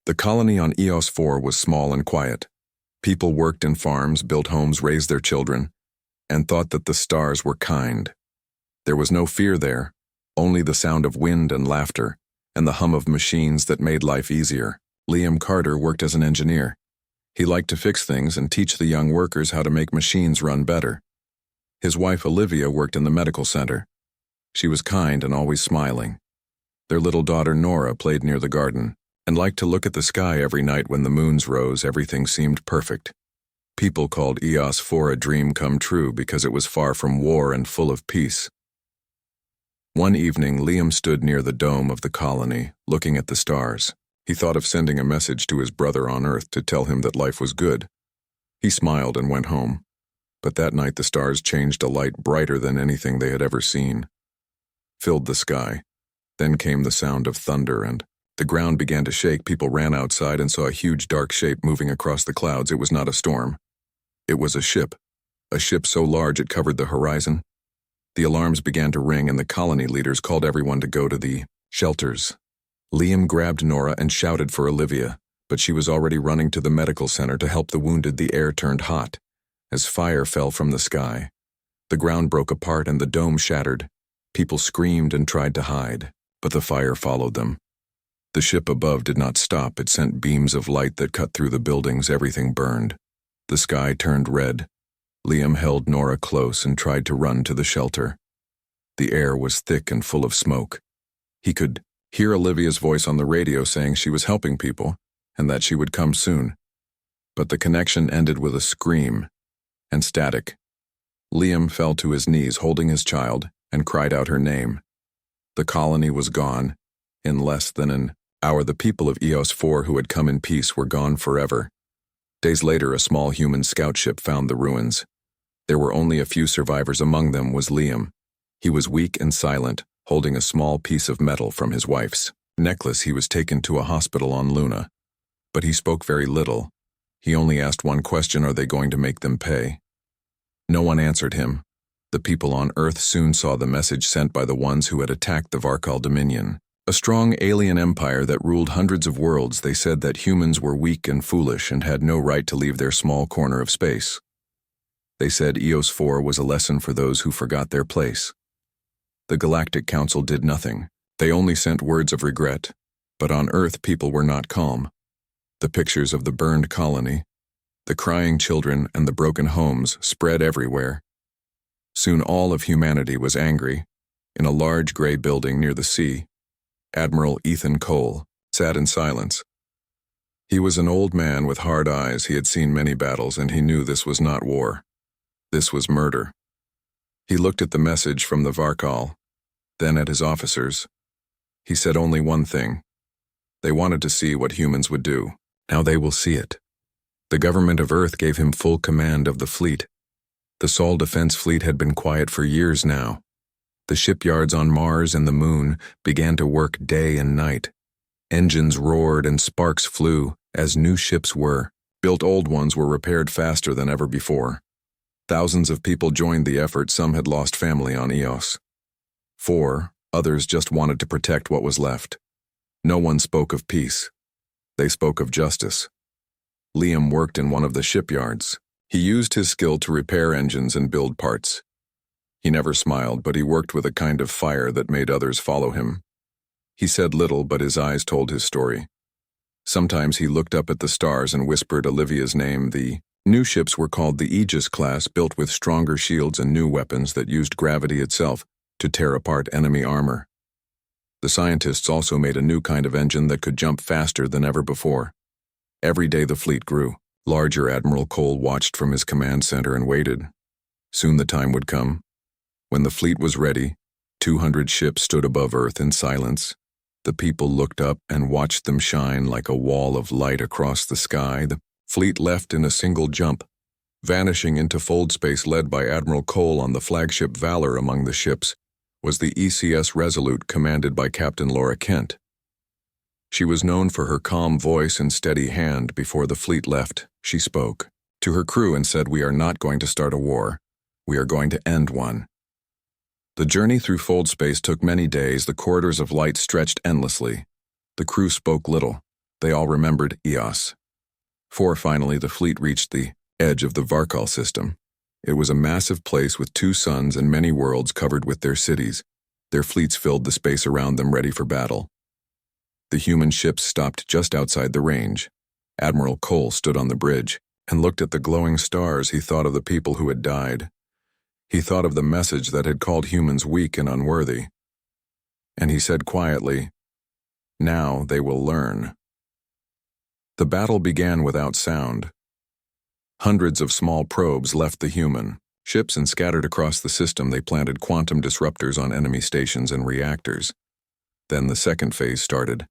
The colony on EOS 4 was small and quiet. People worked in farms, built homes, raised their children, and thought that the stars were kind. There was no fear there, only the sound of wind and laughter, and the hum of machines that made life easier. Liam Carter worked as an engineer. He liked to fix things and teach the young workers how to make machines run better. His wife Olivia worked in the medical center. She was kind and always smiling. Their little daughter Nora played near the garden and liked to look at the sky every night. When the moons rose, everything seemed perfect. People called EOS 4 a dream come true because it was far from war and full of peace. One evening, Liam stood near the dome of the colony, looking at the stars. He thought of sending a message to his brother on Earth to tell him that life was good. He smiled and went home. But that night the stars changed a light brighter than anything they had ever seen. Filled the sky. Then came the sound of thunder and the ground began to shake. People ran outside and saw a huge dark shape moving across the clouds. It was not a storm. It was a ship so large it covered the horizon. The alarms began to ring and the colony leaders called everyone to go to the shelters. Liam grabbed Nora and shouted for Olivia, but she was already running to the medical center to help the wounded. The air turned hot as fire fell from the sky. The ground broke apart and the dome shattered. People screamed and tried to hide, but the fire followed them. The ship above did not stop. It sent beams of light that cut through the buildings. Everything burned. The sky turned red. Liam held Nora close and tried to run to the shelter. The air was thick and full of smoke. He could hear Olivia's voice on the radio saying she was helping people and that she would come soon. But the connection ended with a scream and static. Liam fell to his knees holding his child and cried out her name. The colony was gone. In less than an hour, the people of EOS 4 who had come in peace were gone forever. Days later, a small human scout ship found the ruins. There were only a few survivors. Among them was Liam. He was weak and silent, holding a small piece of metal from his wife's necklace. He was taken to a hospital on Luna. But he spoke very little. He only asked one question: are they going to make them pay? No one answered him. The people on Earth soon saw the message sent by the ones who had attacked the Varkal Dominion, a strong alien empire that ruled hundreds of worlds. They said that humans were weak and foolish and had no right to leave their small corner of space. They said EOS 4 was a lesson for those who forgot their place. The Galactic Council did nothing. They only sent words of regret. But on Earth, people were not calm. The pictures of the burned colony, the crying children, and the broken homes spread everywhere. Soon all of humanity was angry. In a large gray building near the sea, Admiral Ethan Cole sat in silence. He was an old man with hard eyes. He had seen many battles, and he knew this was not war. This was murder. He looked at the message from the Varkal, then at his officers. He said only one thing. They wanted to see what humans would do. Now they will see it. The government of Earth gave him full command of the fleet. The Sol Defense Fleet had been quiet for years now. The shipyards on Mars and the Moon began to work day and night. Engines roared and sparks flew as new ships were built. Old ones were repaired faster than ever before. Thousands of people joined the effort. Some had lost family on EOS 4, others just wanted to protect what was left. No one spoke of peace. They spoke of justice. Liam worked in one of the shipyards. He used his skill to repair engines and build parts. He never smiled, but he worked with a kind of fire that made others follow him. He said little, but his eyes told his story. Sometimes he looked up at the stars and whispered Olivia's name. The new ships were called the Aegis class, built with stronger shields and new weapons that used gravity itself to tear apart enemy armor. The scientists also made a new kind of engine that could jump faster than ever before. Every day the fleet grew. Larger. Admiral Cole watched from his command center and waited. Soon the time would come. When the fleet was ready, 200 ships stood above Earth in silence. The people looked up and watched them shine like a wall of light across the sky. The fleet left in a single jump, vanishing into fold space. Led by Admiral Cole on the flagship Valor. Among the ships was the ECS Resolute, commanded by Captain Laura Kent. She was known for her calm voice and steady hand. Before the fleet left, she spoke to her crew and said, "We are not going to start a war. We are going to end one." The journey through fold space took many days. The corridors of light stretched endlessly. The crew spoke little. They all remembered Eos. Finally, the fleet reached the edge of the Varkal system. It was a massive place with 2 suns and many worlds covered with their cities. Their fleets filled the space around them, ready for battle. The human ships stopped just outside the range. Admiral Cole stood on the bridge and looked at the glowing stars. He thought of the people who had died. He thought of the message that had called humans weak and unworthy. And he said quietly, "Now they will learn." The battle began without sound. Hundreds of small probes left the human ships and scattered across the system. They planted quantum disruptors on enemy stations and reactors. Then the second phase started.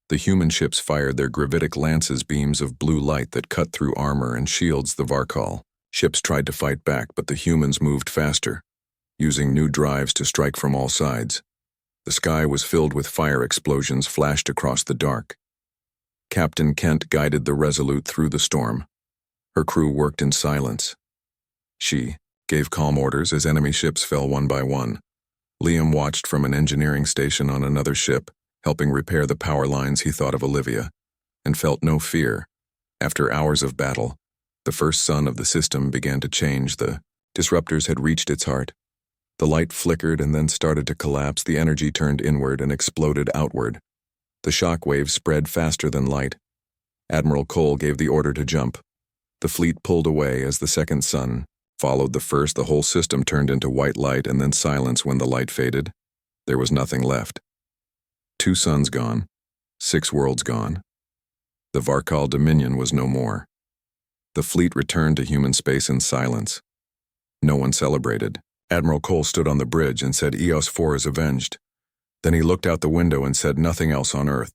The human ships fired their gravitic lances, beams of blue light that cut through armor and shields. The Varkal ships tried to fight back, but the humans moved faster, using new drives to strike from all sides. The sky was filled with fire explosions flashed across the dark. Captain Kent guided the Resolute through the storm. Her crew worked in silence. She gave calm orders as enemy ships fell one by one. Liam watched from an engineering station on another ship, helping repair the power lines. He thought of Olivia and felt no fear. After hours of battle, the first sun of the system began to change. The disruptors had reached its heart. The light flickered and then started to collapse. The energy turned inward and exploded outward. The shock waves spread faster than light. Admiral Cole gave the order to jump. The fleet pulled away as the second sun followed the first. The whole system turned into white light and then silence. When the light faded, there was nothing left. 2 suns gone, 6 worlds gone. The Varkal Dominion was no more. The fleet returned to human space in silence. No one celebrated. Admiral Cole stood on the bridge and said, "Eos 4 is avenged." Then he looked out the window and said, "Nothing else on Earth."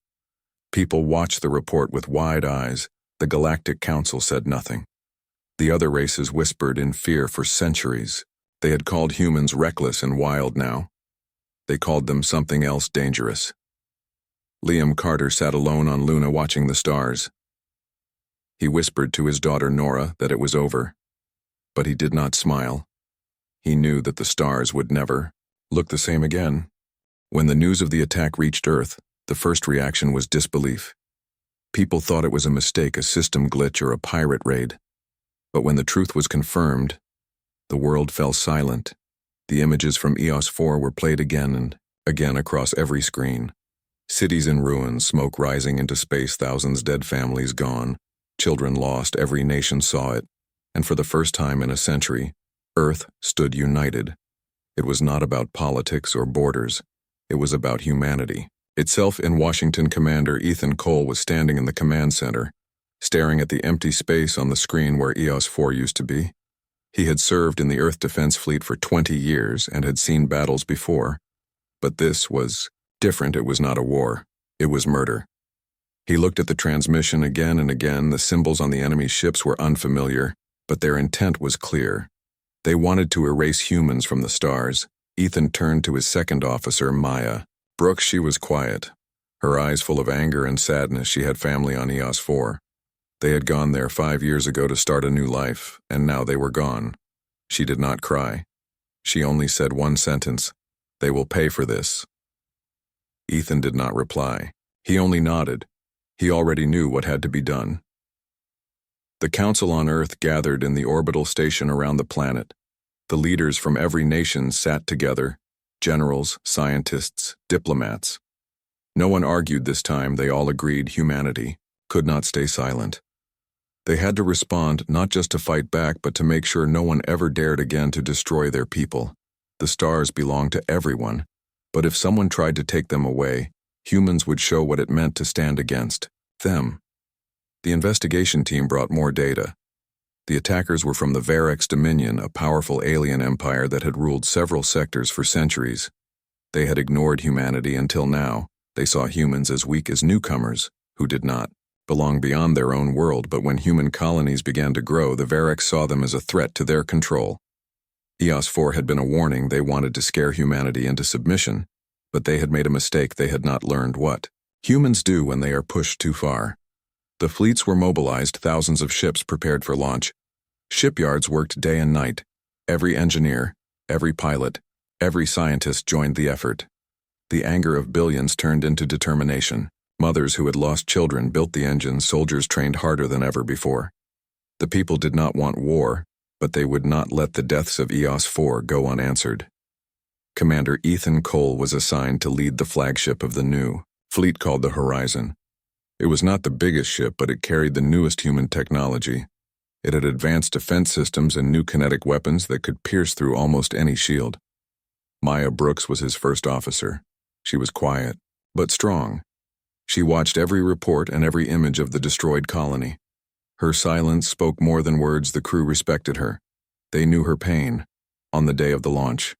People watched the report with wide eyes. The Galactic Council said nothing. The other races whispered in fear for centuries. They had called humans reckless and wild now. They called them something else, dangerous. Liam Carter sat alone on Luna watching the stars. He whispered to his daughter Nora that it was over, but he did not smile. He knew that the stars would never look the same again. When the news of the attack reached Earth, the first reaction was disbelief. People thought it was a mistake, a system glitch, or a pirate raid. But when the truth was confirmed, the world fell silent. The images from Eos 4 were played again and again across every screen. Cities in ruins, smoke rising into space, thousands dead, families gone, children lost. Every nation saw it, and for the first time in a century, Earth stood united. It was not about politics or borders. It was about humanity itself. In Washington, Commander Ethan Cole was standing in the command center, staring at the empty space on the screen where Eos 4 used to be. He had served in the Earth Defense Fleet for 20 years and had seen battles before. But this was different. It was not a war. It was murder. He looked at the transmission again and again. The symbols on the enemy ships were unfamiliar, but their intent was clear. They wanted to erase humans from the stars. Ethan turned to his second officer, Maya. Brooks, she was quiet, her eyes full of anger and sadness. She had family on Eos 4. They had gone there 5 years ago to start a new life, and now they were gone. She did not cry. She only said one sentence, "They will pay for this." Ethan did not reply. He only nodded. He already knew what had to be done. The Council on Earth gathered in the orbital station around the planet. The leaders from every nation sat together, generals, scientists, diplomats. No one argued this time. They all agreed humanity could not stay silent. They had to respond, not just to fight back, but to make sure no one ever dared again to destroy their people. The stars belonged to everyone, but if someone tried to take them away, humans would show what it meant to stand against them. The investigation team brought more data. The attackers were from the Varex Dominion, a powerful alien empire that had ruled several sectors for centuries. They had ignored humanity until now. They saw humans as weak as newcomers who did not belong beyond their own world. But when human colonies began to grow, the Varex saw them as a threat to their control. Eos 4 had been a warning. They wanted to scare humanity into submission, but they had made a mistake. They had not learned what humans do when they are pushed too far. The fleets were mobilized, thousands of ships prepared for launch. Shipyards worked day and night. Every engineer, every pilot, every scientist joined the effort. The anger of billions turned into determination. Mothers who had lost children built the engines. Soldiers trained harder than ever before. The people did not want war, but they would not let the deaths of HFY go unanswered. Commander Ethan Cole was assigned to lead the flagship of the new fleet called the Horizon. It was not the biggest ship, but it carried the newest human technology. It had advanced defense systems and new kinetic weapons that could pierce through almost any shield. Maya Brooks was his first officer. She was quiet, but strong. She watched every report and every image of the destroyed colony. Her silence spoke more than words. The crew respected her. They knew her pain. On the day of the launch,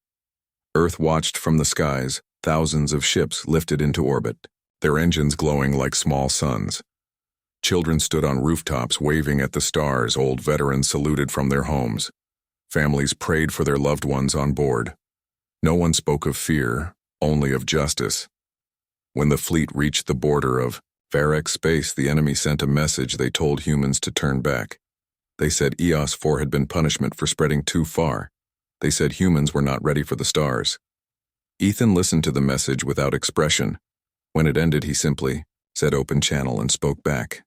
Earth watched from the skies, thousands of ships lifted into orbit, their engines glowing like small suns. Children stood on rooftops waving at the stars. Old veterans saluted from their homes. Families prayed for their loved ones on board. No one spoke of fear, only of justice. When the fleet reached the border of Varek space, the enemy sent a message. They told humans to turn back. They said HFY had been punishment for spreading too far. They said humans were not ready for the stars. Ethan listened to the message without expression. When it ended, he simply said open channel and spoke back.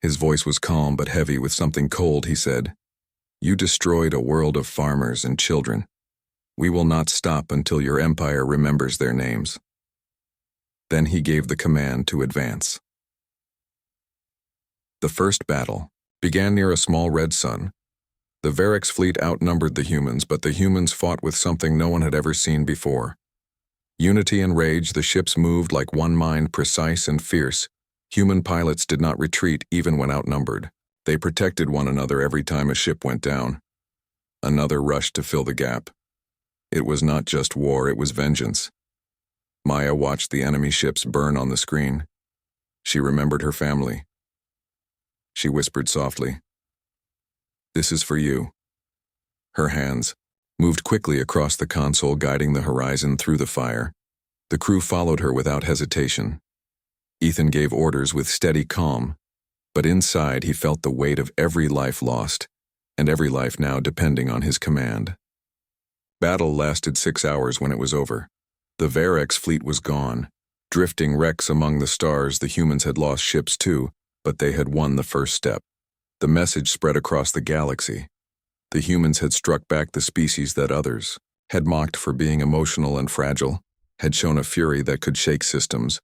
His voice was calm but heavy with something cold. He said, "You destroyed a world of farmers and children. We will not stop until your empire remembers their names." Then he gave the command to advance. The first battle began near a small red sun. The Varek's fleet outnumbered the humans, but the humans fought with something no one had ever seen before. Unity and rage. The ships moved like one mind, precise and fierce. Human pilots did not retreat even when outnumbered. They protected one another every time a ship went down. Another rushed to fill the gap. It was not just war, it was vengeance. Maya watched the enemy ships burn on the screen. She remembered her family. She whispered softly, "This is for you." Her hands moved quickly across the console, guiding the Horizon through the fire. The crew followed her without hesitation. Ethan gave orders with steady calm, but inside he felt the weight of every life lost, and every life now depending on his command. Battle lasted 6 hours. When it was over, the Varek's fleet was gone, drifting wrecks among the stars. The humans had lost ships too, but they had won the first step. The message spread across the galaxy. The humans had struck back the species that others had mocked for being emotional and fragile, had shown a fury that could shake systems.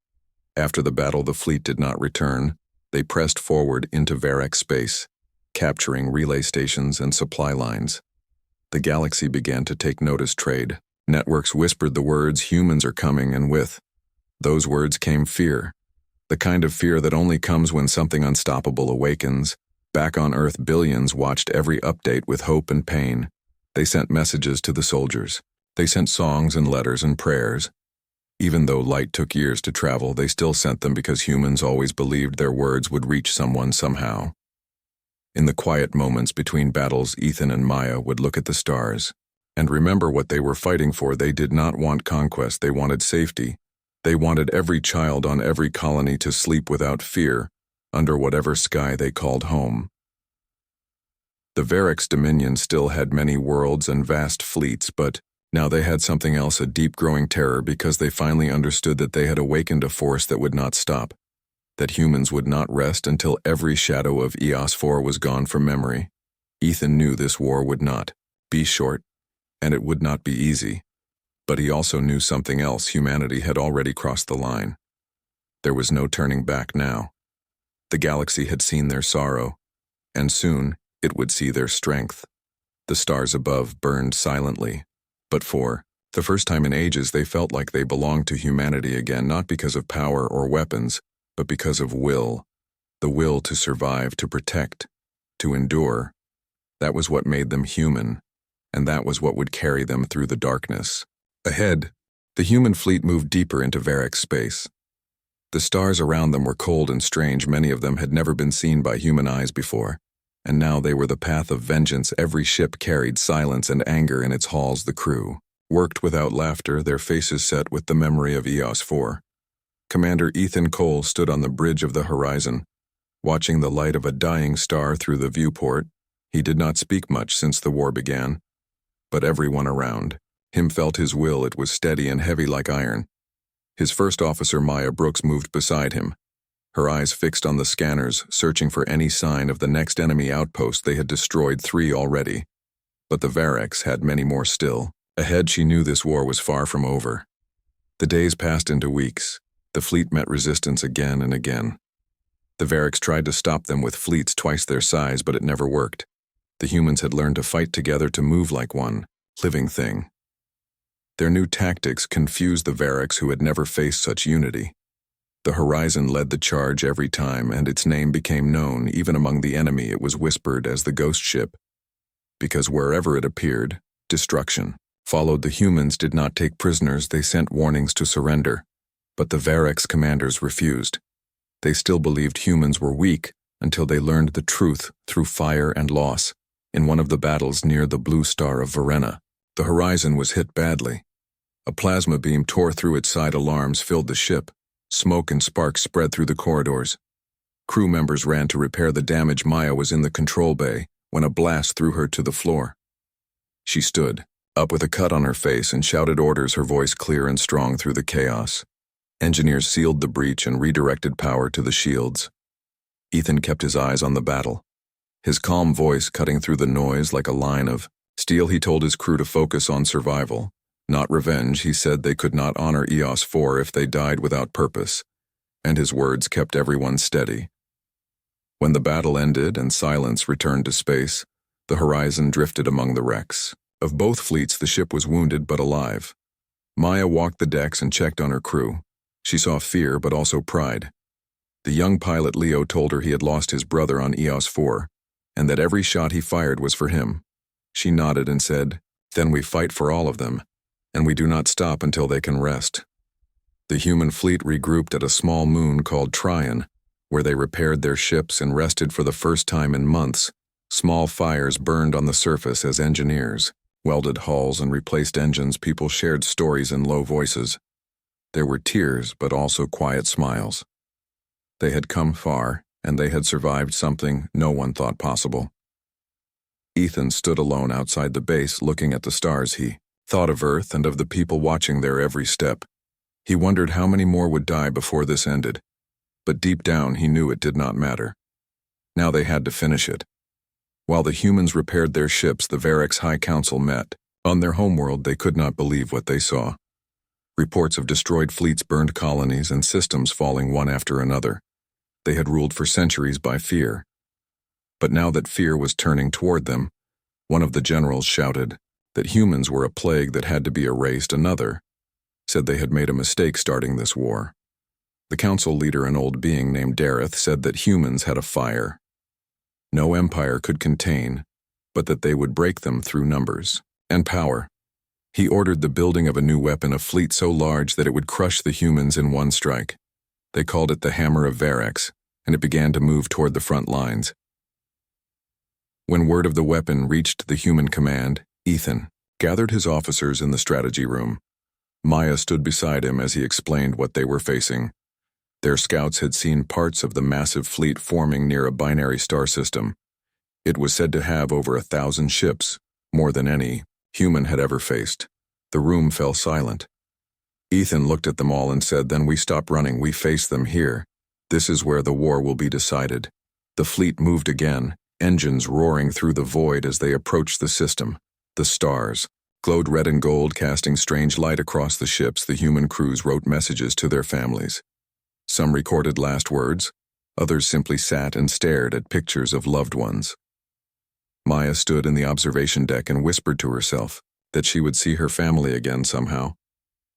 After the battle, the fleet did not return. They pressed forward into Varek space, capturing relay stations and supply lines. The galaxy began to take notice. Trade networks whispered the words, "Humans are coming," and with those words came fear. The kind of fear that only comes when something unstoppable awakens. Back on Earth, billions watched every update with hope and pain. They sent messages to the soldiers. They sent songs and letters and prayers. Even though light took years to travel, they still sent them because humans always believed their words would reach someone somehow. In the quiet moments between battles, Ethan and Maya would look at the stars and remember what they were fighting for. They did not want conquest, they wanted safety. They wanted every child on every colony to sleep without fear, under whatever sky they called home. The Varek's dominion still had many worlds and vast fleets, but now they had something else, a deep growing terror, because they finally understood that they had awakened a force that would not stop, that humans would not rest until every shadow of HFY was gone from memory. Ethan knew this war would not be short, and it would not be easy. But he also knew something else. Humanity had already crossed the line. There was no turning back now. The galaxy had seen their sorrow, and soon it would see their strength. The stars above burned silently, but for the first time in ages they felt like they belonged to humanity again, not because of power or weapons, but because of will. The will to survive, to protect, to endure. That was what made them human, and that was what would carry them through the darkness. Ahead, the human fleet moved deeper into Varek space. The stars around them were cold and strange. Many of them had never been seen by human eyes before, and now they were the path of vengeance. Every ship carried silence and anger in its halls. The crew worked without laughter, their faces set with the memory of HFY. Commander Ethan Cole stood on the bridge of the Horizon, watching the light of a dying star through the viewport. He did not speak much since the war began, but everyone around him felt his will. It was steady and heavy like iron. His first officer, Maya Brooks, moved beside him. her eyes fixed on the scanners, searching for any sign of the next enemy outpost. They had destroyed 3 already, but the Varex had many more still. Ahead, she knew this war was far from over. The days passed into weeks. The fleet met resistance again and again. The Varex tried to stop them with fleets twice their size, but it never worked. The humans had learned to fight together, to move like one living thing. Their new tactics confused the Varex, who had never faced such unity. The Horizon led the charge every time, and its name became known. Even among the enemy, it was whispered as the ghost ship, because wherever it appeared, destruction followed. The humans did not take prisoners, they sent warnings to surrender. But the Varex commanders refused. They still believed humans were weak until they learned the truth through fire and loss. In one of the battles near the blue star of Verena, the Horizon was hit badly. A plasma beam tore through its side. Alarms filled the ship. Smoke and sparks spread through the corridors. Crew members ran to repair the damage. Maya was in the control bay when a blast threw her to the floor. She stood up with a cut on her face and shouted orders, her voice clear and strong through the chaos. Engineers sealed the breach and redirected power to the shields. Ethan kept his eyes on the battle, his calm voice cutting through the noise like a line of steel. He told his crew to focus on survival, not revenge. He said they could not honor EOS 4 if they died without purpose, and his words kept everyone steady. When the battle ended and silence returned to space, the Horizon drifted among the wrecks. Of both fleets, the ship was wounded but alive. Maya walked the decks and checked on her crew. She saw fear but also pride. The young pilot Leo told her he had lost his brother on EOS 4, and that every shot he fired was for him. She nodded and said, "Then we fight for all of them, and we do not stop until they can rest." The human fleet regrouped at a small moon called Tryon, where they repaired their ships and rested for the first time in months. Small fires burned on the surface as engineers welded hulls and replaced engines. People shared stories in low voices. There were tears, but also quiet smiles. They had come far, and they had survived something no one thought possible. Ethan stood alone outside the base, looking at the stars. He thought of Earth and of the people watching their every step. He wondered how many more would die before this ended. But deep down, he knew it did not matter. Now they had to finish it. While the humans repaired their ships, the Varex High Council met. On their homeworld, they could not believe what they saw. Reports of destroyed fleets, burned colonies, and systems falling one after another. They had ruled for centuries by fear. But now that fear was turning toward them, one of the generals shouted that humans were a plague that had to be erased. Another said they had made a mistake starting this war. The council leader, an old being named Dareth, said that humans had a fire no empire could contain, but that they would break them through numbers and power. He ordered the building of a new weapon, a fleet so large that it would crush the humans in one strike. They called it the Hammer of Varex, and it began to move toward the front lines. When word of the weapon reached the human command, Ethan gathered his officers in the strategy room. Maya stood beside him as he explained what they were facing. Their scouts had seen parts of the massive fleet forming near a binary star system. It was said to have over 1,000 ships, more than any human had ever faced. The room fell silent. Ethan looked at them all and said, "Then we stop running, we face them here. This is where the war will be decided." The fleet moved again, engines roaring through the void as they approached the system. The stars glowed red and gold, casting strange light across the ships. The human crews wrote messages to their families. Some recorded last words, others simply sat and stared at pictures of loved ones. Maya stood in the observation deck and whispered to herself that she would see her family again somehow,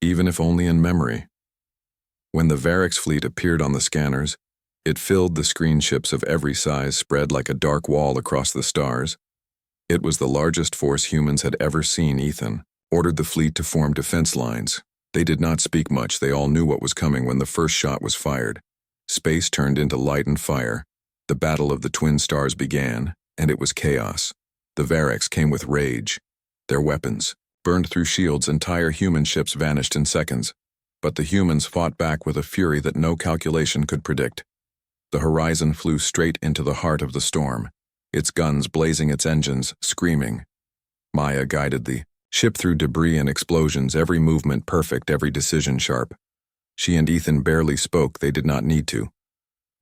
even if only in memory. When the Varex fleet appeared on the scanners, it filled the screen. Ships of every size spread like a dark wall across the stars. It was the largest force humans had ever seen. Ethan ordered the fleet to form defense lines. They did not speak much. They all knew what was coming when the first shot was fired. Space turned into light and fire. The battle of the twin stars began, and it was chaos. The Varex came with rage. Their weapons burned through shields. Entire human ships vanished in seconds. But the humans fought back with a fury that no calculation could predict. The Horizon flew straight into the heart of the storm, its guns blazing, its engines screaming. Maya guided the ship through debris and explosions, every movement perfect, every decision sharp. She and Ethan barely spoke. They did not need to.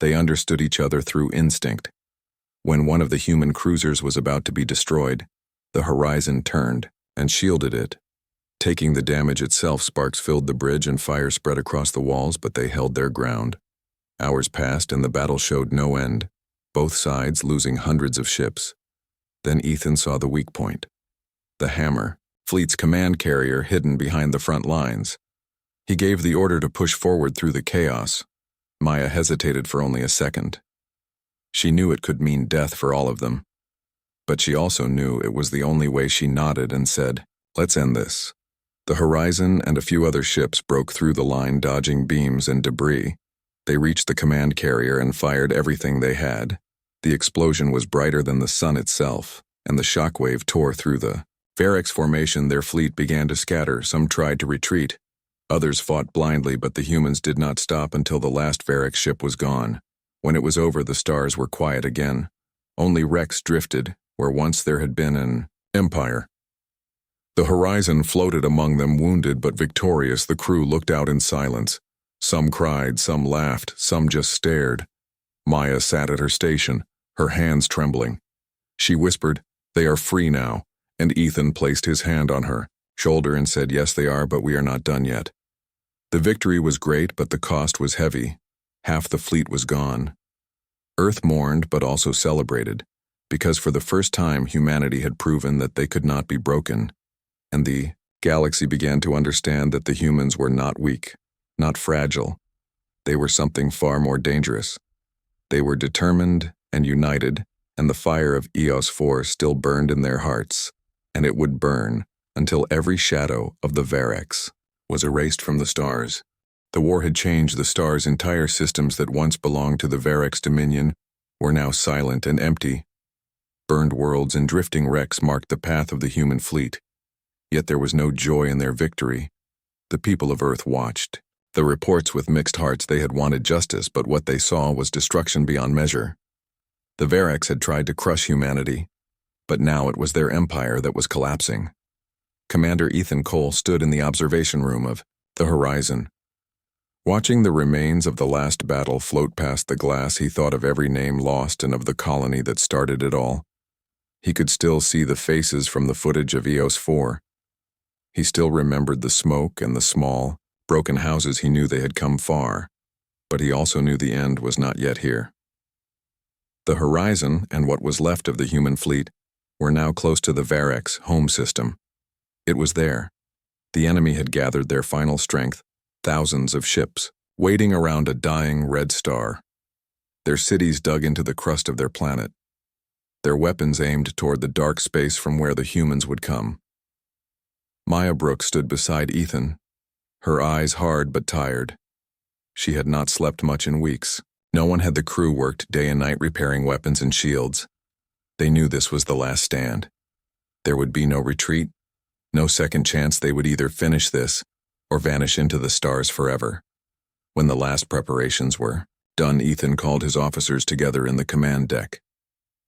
They understood each other through instinct. When one of the human cruisers was about to be destroyed, the Horizon turned and shielded it. Taking the damage itself, sparks filled the bridge and fire spread across the walls, but they held their ground. Hours passed and the battle showed no end, both sides losing hundreds of ships. Then Ethan saw the weak point. The Hammer, fleet's command carrier hidden behind the front lines. He gave the order to push forward through the chaos. Maya hesitated for only a second. She knew it could mean death for all of them. But she also knew it was the only way. She nodded and said, "Let's end this." The Horizon and a few other ships broke through the line, dodging beams and debris. They reached the command carrier and fired everything they had. The explosion was brighter than the sun itself, and the shockwave tore through the Varex formation. Their fleet began to scatter. Some tried to retreat. Others fought blindly, but the humans did not stop until the last Varex ship was gone. When it was over, the stars were quiet again. Only wrecks drifted, where once there had been an empire. The Horizon floated among them, wounded but victorious. The crew looked out in silence. Some cried, some laughed, some just stared. Maya sat at her station, her hands trembling. She whispered, "They are free now," and Ethan placed his hand on her shoulder and said, "Yes, they are, but we are not done yet." The victory was great, but the cost was heavy. Half the fleet was gone. Earth mourned, but also celebrated, because for the first time humanity had proven that they could not be broken. And the galaxy began to understand that the humans were not weak, not fragile. They were something far more dangerous. They were determined and united, and the fire of EOS 4 still burned in their hearts, and it would burn until every shadow of the Varex was erased from the stars. The war had changed the stars' entire systems that once belonged to the Varex dominion were now silent and empty. Burned worlds and drifting wrecks marked the path of the human fleet. Yet there was no joy in their victory. The people of Earth watched. The reports with mixed hearts. They had wanted justice, but what they saw was destruction beyond measure. The Varex had tried to crush humanity, but now it was their empire that was collapsing. Commander Ethan Cole stood in the observation room of the Horizon. Watching the remains of the last battle float past the glass, he thought of every name lost and of the colony that started it all. He could still see the faces from the footage of EOS 4. He still remembered the smoke and the small, broken houses. He knew they had come far, but he also knew the end was not yet here. The Horizon, and what was left of the human fleet, were now close to the Varex home system. It was there. The enemy had gathered their final strength, thousands of ships, waiting around a dying red star. Their cities dug into the crust of their planet. Their weapons aimed toward the dark space from where the humans would come. Maya Brooks stood beside Ethan, her eyes hard but tired. She had not slept much in weeks. No one had the crew worked day and night repairing weapons and shields. They knew this was the last stand. There would be no retreat, no second chance. They would either finish this or vanish into the stars forever. When the last preparations were done, Ethan called his officers together in the command deck.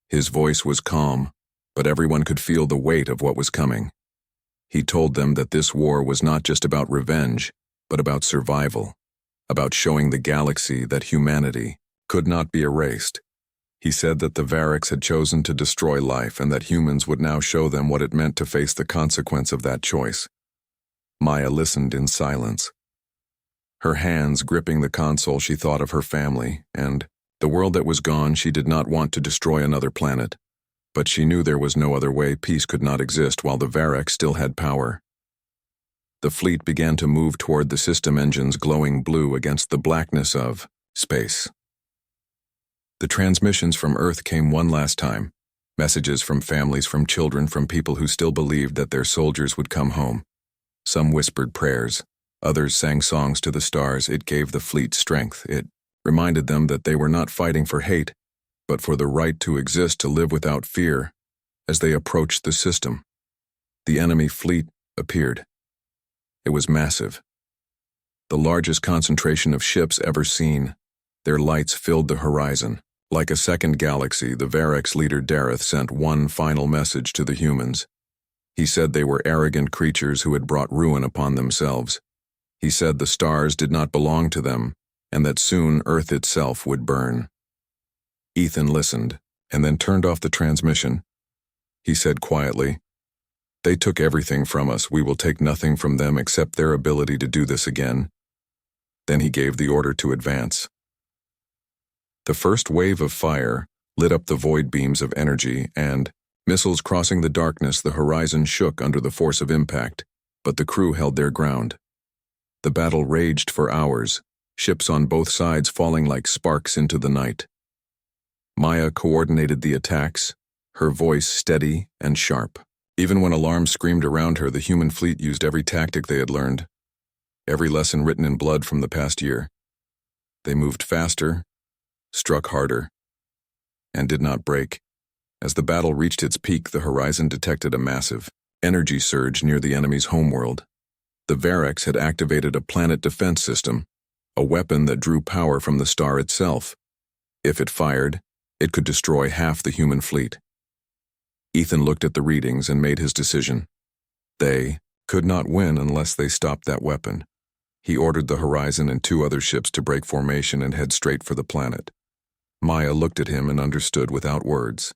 His voice was calm, but everyone could feel the weight of what was coming. He told them that this war was not just about revenge, but about survival, about showing the galaxy that humanity could not be erased. He said that the Varex had chosen to destroy life and that humans would now show them what it meant to face the consequence of that choice. Maya listened in silence. Her hands gripping the console, she thought of her family and the world that was gone. She did not want to destroy another planet, but she knew there was no other way. Peace could not exist while the Varex still had power. The fleet began to move toward the system engines glowing blue against the blackness of space. The transmissions from Earth came one last time. Messages from families, from children, from people who still believed that their soldiers would come home. Some whispered prayers. Others sang songs to the stars. It gave the fleet strength. It reminded them that they were not fighting for hate, but for the right to exist, to live without fear. As they approached the system, the enemy fleet appeared. It was massive. The largest concentration of ships ever seen. Their lights filled the horizon. Like a second galaxy, the Varex leader Dareth sent one final message to the humans. He said they were arrogant creatures who had brought ruin upon themselves. He said the stars did not belong to them, and that soon Earth itself would burn. Ethan listened, and then turned off the transmission. He said quietly, "They took everything from us. We will take nothing from them except their ability to do this again." Then he gave the order to advance. The first wave of fire lit up the void beams of energy, and, missiles crossing the darkness, the horizon shook under the force of impact, but the crew held their ground. The battle raged for hours, ships on both sides falling like sparks into the night. Maya coordinated the attacks, her voice steady and sharp. Even when alarms screamed around her, the human fleet used every tactic they had learned, every lesson written in blood from the past year. They moved faster, struck harder, and did not break. As the battle reached its peak, the horizon detected a massive energy surge near the enemy's homeworld. The Varex had activated a planet defense system, a weapon that drew power from the star itself. If it fired, it could destroy half the human fleet. Ethan looked at the readings and made his decision. They could not win unless they stopped that weapon. He ordered the Horizon and 2 other ships to break formation and head straight for the planet. Maya looked at him and understood without words.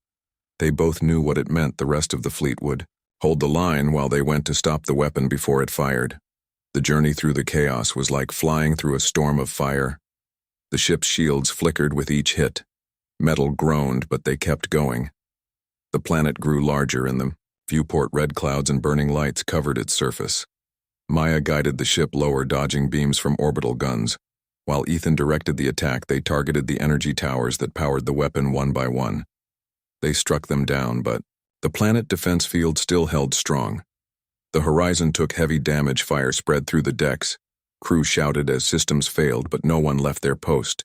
They both knew what it meant the rest of the fleet would hold the line while they went to stop the weapon before it fired. The journey through the chaos was like flying through a storm of fire. The ship's shields flickered with each hit. Metal groaned, but they kept going. The planet grew larger, and the viewport red clouds and burning lights covered its surface. Maya guided the ship lower, dodging beams from orbital guns. While Ethan directed the attack, they targeted the energy towers that powered the weapon one by one. They struck them down, but the planet defense field still held strong. The Horizon took heavy damage, fire spread through the decks. Crew shouted as systems failed, but no one left their post.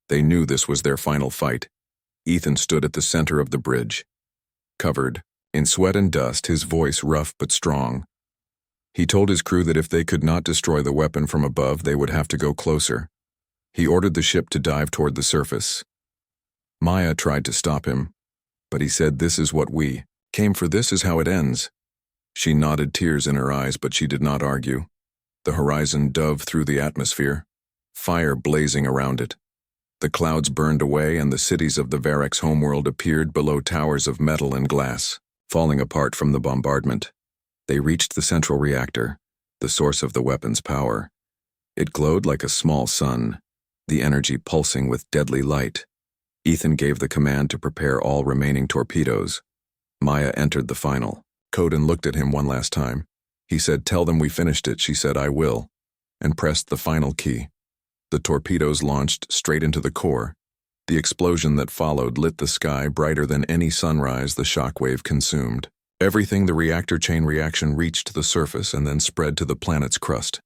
They knew this was their final fight. Ethan stood at the center of the bridge. Covered in sweat and dust, his voice rough but strong. He told his crew that if they could not destroy the weapon from above, they would have to go closer. He ordered the ship to dive toward the surface. Maya tried to stop him, but he said, "This is what we came for. This is how it ends." She nodded, tears in her eyes, but she did not argue. The Horizon dove through the atmosphere, fire blazing around it. The clouds burned away, and the cities of the Varex homeworld appeared below towers of metal and glass, falling apart from the bombardment. They reached the central reactor, the source of the weapon's power. It glowed like a small sun, the energy pulsing with deadly light. Ethan gave the command to prepare all remaining torpedoes. Maya entered the final code and looked at him one last time. He said, "Tell them we finished it." She said, "I will," and pressed the final key. The torpedoes launched straight into the core. The explosion that followed lit the sky brighter than any sunrise the shockwave consumed. Everything the reactor chain reaction reached the surface and then spread to the planet's crust.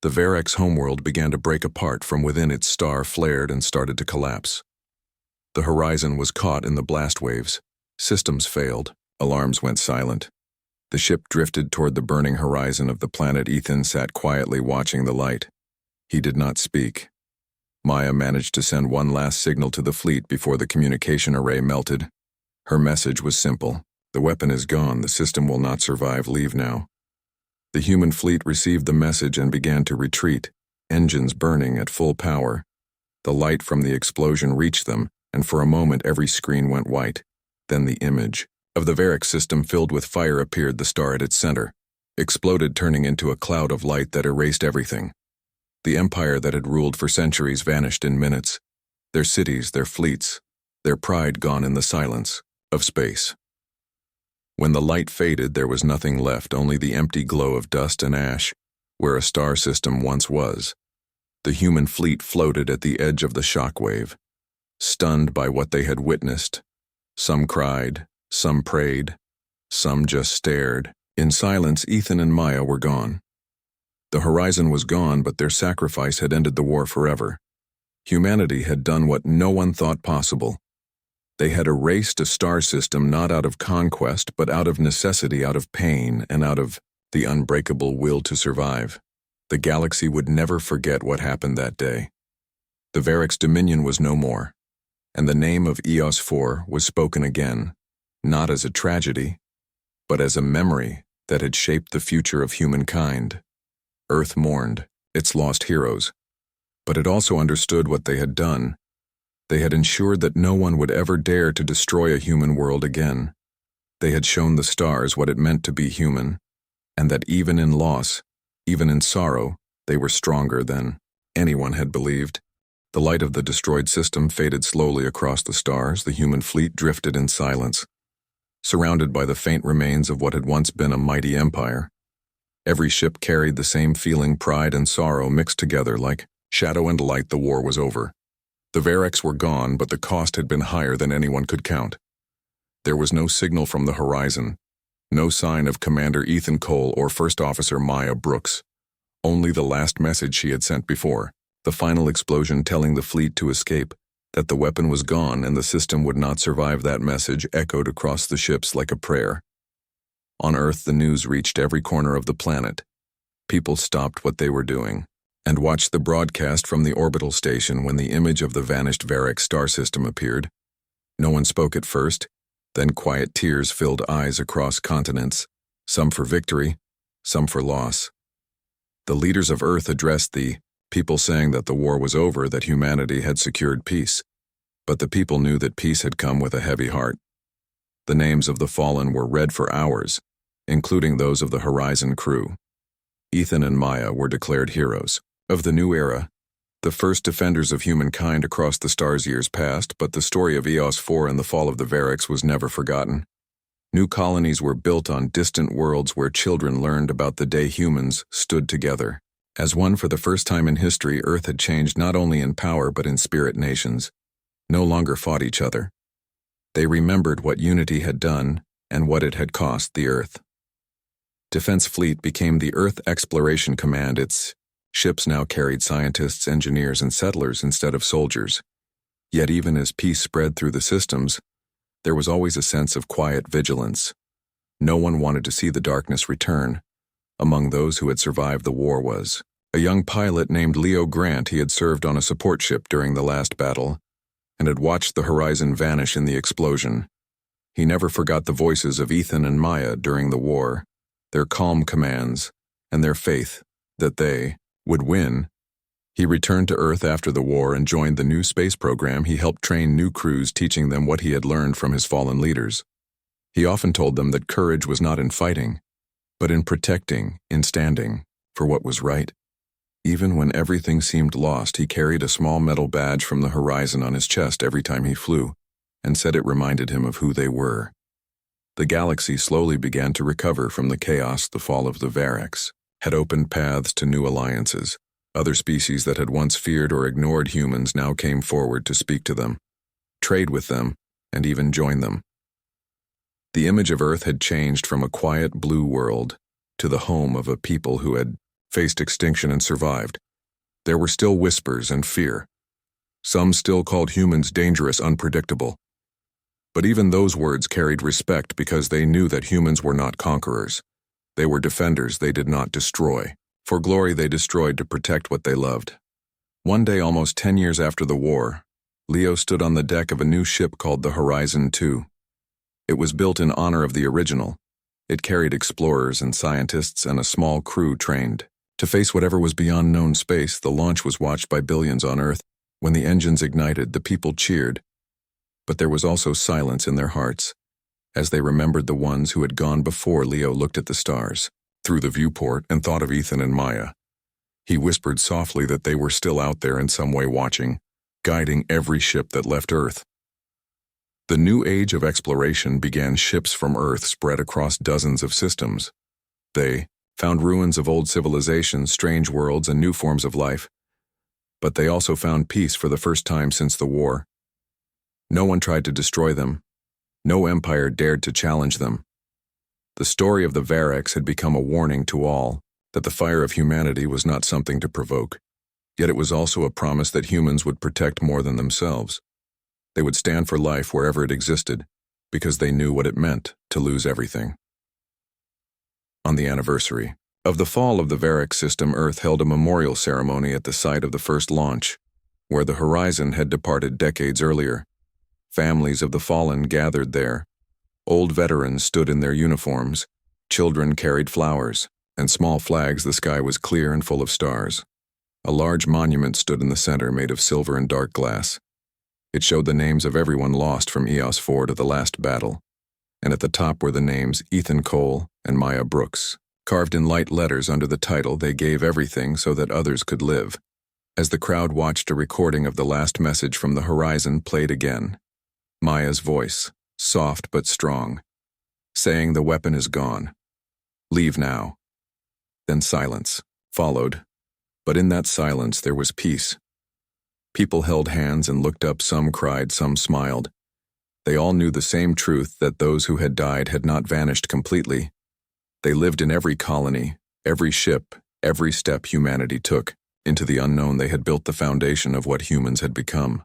The Varex homeworld began to break apart from within. Its star flared and started to collapse. The Horizon was caught in the blast waves. Systems failed. Alarms went silent. The ship drifted toward the burning horizon of the planet. Ethan sat quietly watching the light. He did not speak. Maya managed to send one last signal to the fleet before the communication array melted. Her message was simple. "The weapon is gone. The system will not survive. Leave now." The human fleet received the message and began to retreat, engines burning at full power. The light from the explosion reached them, and for a moment every screen went white. Then the image of the Varex system filled with fire appeared. The star at its center exploded, turning into a cloud of light that erased everything. The empire that had ruled for centuries vanished in minutes. Their cities, their fleets, their pride gone in the silence of space. When the light faded, there was nothing left, only the empty glow of dust and ash, where a star system once was. The human fleet floated at the edge of the shockwave, stunned by what they had witnessed. Some cried, some prayed, some just stared. In silence, Ethan and Maya were gone. The Horizon was gone, but their sacrifice had ended the war forever. Humanity had done what no one thought possible. They had erased a star system not out of conquest, but out of necessity, out of pain, and out of the unbreakable will to survive. The galaxy would never forget what happened that day. The Varex dominion was no more, and the name of EOS 4 was spoken again, not as a tragedy, but as a memory that had shaped the future of humankind. Earth mourned its lost heroes, But it also understood what they had done. They had ensured that no one would ever dare to destroy a human world again. They had shown the stars what it meant to be human, and that even in loss, even in sorrow, they were stronger than anyone had believed. The light of the destroyed system faded slowly across the stars. The human fleet drifted in silence, surrounded by the faint remains of what had once been a mighty empire. Every ship carried the same feeling, pride and sorrow mixed together like shadow and light. The war was over. The Varex were gone, but the cost had been higher than anyone could count. There was no signal from the horizon, no sign of Commander Ethan Cole or First Officer Maya Brooks. Only the last message she had sent before, the final explosion telling the fleet to escape, that the weapon was gone and the system would not survive. That message echoed across the ships like a prayer. On Earth, the news reached every corner of the planet. People stopped what they were doing and watched the broadcast from the orbital station when the image of the vanished Varex star system appeared. No one spoke at first, then quiet tears filled eyes across continents, some for victory, some for loss. The leaders of Earth addressed the people, saying that the war was over, that humanity had secured peace. But the people knew that peace had come with a heavy heart. The names of the fallen were read for hours, including those of the Horizon crew. Ethan and Maya were declared heroes of the new era, the first defenders of humankind across the stars. Years passed, but the story of EOS 4 and the fall of the Varex was never forgotten. New colonies were built on distant worlds where children learned about the day humans stood together. As one for the first time in history, Earth had changed not only in power but in spirit. Nations no longer fought each other. They remembered what unity had done and what it had cost the Earth. Defense Fleet became the Earth Exploration Command. Its ships now carried scientists, engineers, and settlers instead of soldiers. Yet even as peace spread through the systems, there was always a sense of quiet vigilance. No one wanted to see the darkness return. Among those who had survived the war was a young pilot named Leo Grant. He had served on a support ship during the last battle and had watched the horizon vanish in the explosion. He never forgot the voices of Ethan and Maya during the war, their calm commands, and their faith that they would win. He returned to Earth after the war and joined the new space program. He helped train new crews, teaching them what he had learned from his fallen leaders. He often told them that courage was not in fighting, but in protecting, in standing for what was right. Even when everything seemed lost, he carried a small metal badge from the horizon on his chest every time he flew, and said it reminded him of who they were. The galaxy slowly began to recover from the chaos. The fall of the Varex had opened paths to new alliances. Other species that had once feared or ignored humans now came forward to speak to them, trade with them, and even join them. The image of Earth had changed from a quiet blue world to the home of a people who had faced extinction and survived. There were still whispers and fear. Some still called humans dangerous, unpredictable. But even those words carried respect because they knew that humans were not conquerors. They were defenders. They did not destroy. For glory, they destroyed to protect what they loved. One day, almost 10 years after the war, Leo stood on the deck of a new ship called the Horizon 2. It was built in honor of the original. It carried explorers and scientists and a small crew trained to face whatever was beyond known space. The launch was watched by billions on Earth. When the engines ignited, the people cheered. But there was also silence in their hearts, as they remembered the ones who had gone before. Leo looked at the stars through the viewport and thought of Ethan and Maya. He whispered softly that they were still out there in some way, watching, guiding every ship that left Earth. The new age of exploration began. Ships from Earth spread across dozens of systems. They found ruins of old civilizations, strange worlds, and new forms of life. But they also found peace for the first time since the war. No one tried to destroy them. No empire dared to challenge them. The story of the Varex had become a warning to all that the fire of humanity was not something to provoke. Yet it was also a promise that humans would protect more than themselves. They would stand for life wherever it existed, because they knew what it meant to lose everything. On the anniversary of the fall of the Varex system, Earth held a memorial ceremony at the site of the first launch, where the Horizon had departed decades earlier. Families of the fallen gathered there. Old veterans stood in their uniforms. Children carried flowers and small flags. The sky was clear and full of stars. A large monument stood in the center, made of silver and dark glass. It showed the names of everyone lost from EOS 4 to the last battle, and at the top were the names Ethan Cole and Maya Brooks. Carved in light letters under the title, "They gave everything so that others could live." As the crowd watched, a recording of the last message from the horizon played again. Maya's voice, soft but strong, saying, "The weapon is gone. Leave now." Then silence followed, but in that silence there was peace. People held hands and looked up, some cried, some smiled. They all knew the same truth, that those who had died had not vanished completely. They lived in every colony, every ship, every step humanity took. Into the unknown they had built the foundation of what humans had become.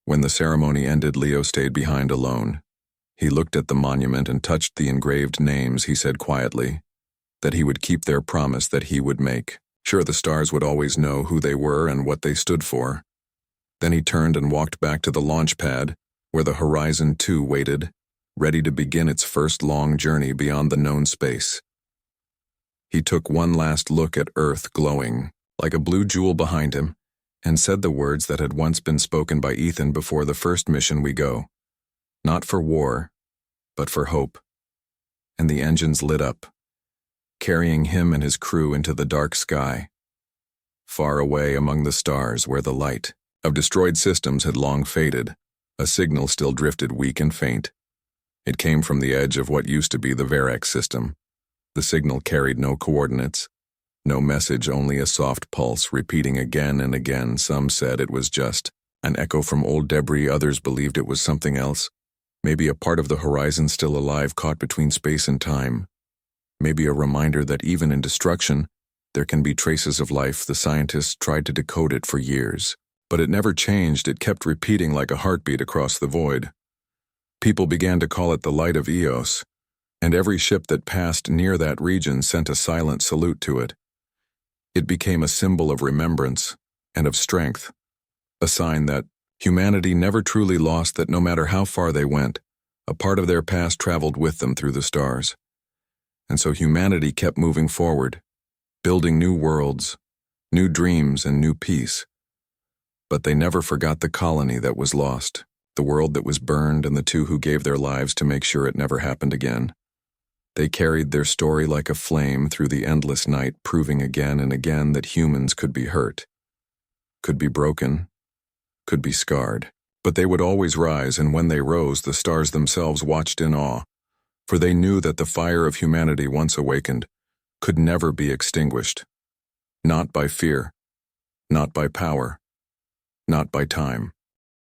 When the ceremony ended, Leo stayed behind alone. He looked at the monument and touched the engraved names. He said quietly that he would keep their promise that he would make. Sure, the stars would always know who they were and what they stood for. Then he turned and walked back to the launch pad, where the Horizon 2 waited, ready to begin its first long journey beyond the known space. He took one last look at Earth glowing like a blue jewel behind him, and said the words that had once been spoken by Ethan before the first mission: "We go. Not for war, but for hope." And the engines lit up, carrying him and his crew into the dark sky. Far away among the stars, where the light of destroyed systems had long faded, a signal still drifted weak and faint. It came from the edge of what used to be the Verax system. The signal carried no coordinates, no message, only a soft pulse repeating again and again. Some said it was just an echo from old debris, others believed it was something else. Maybe a part of the horizon still alive, caught between space and time. Maybe a reminder that even in destruction, there can be traces of life. The scientists tried to decode it for years, but it never changed. It kept repeating like a heartbeat across the void. People began to call it the light of Eos, and every ship that passed near that region sent a silent salute to it. It became a symbol of remembrance and of strength, a sign that humanity never truly lost, that no matter how far they went, a part of their past traveled with them through the stars. And so humanity kept moving forward, building new worlds, new dreams, and new peace. But they never forgot the colony that was lost, the world that was burned, and the two who gave their lives to make sure it never happened again. They carried their story like a flame through the endless night, proving again and again that humans could be hurt, could be broken, could be scarred. But they would always rise, and when they rose, the stars themselves watched in awe, for they knew that the fire of humanity, once awakened, could never be extinguished. Not by fear, not by power, not by time.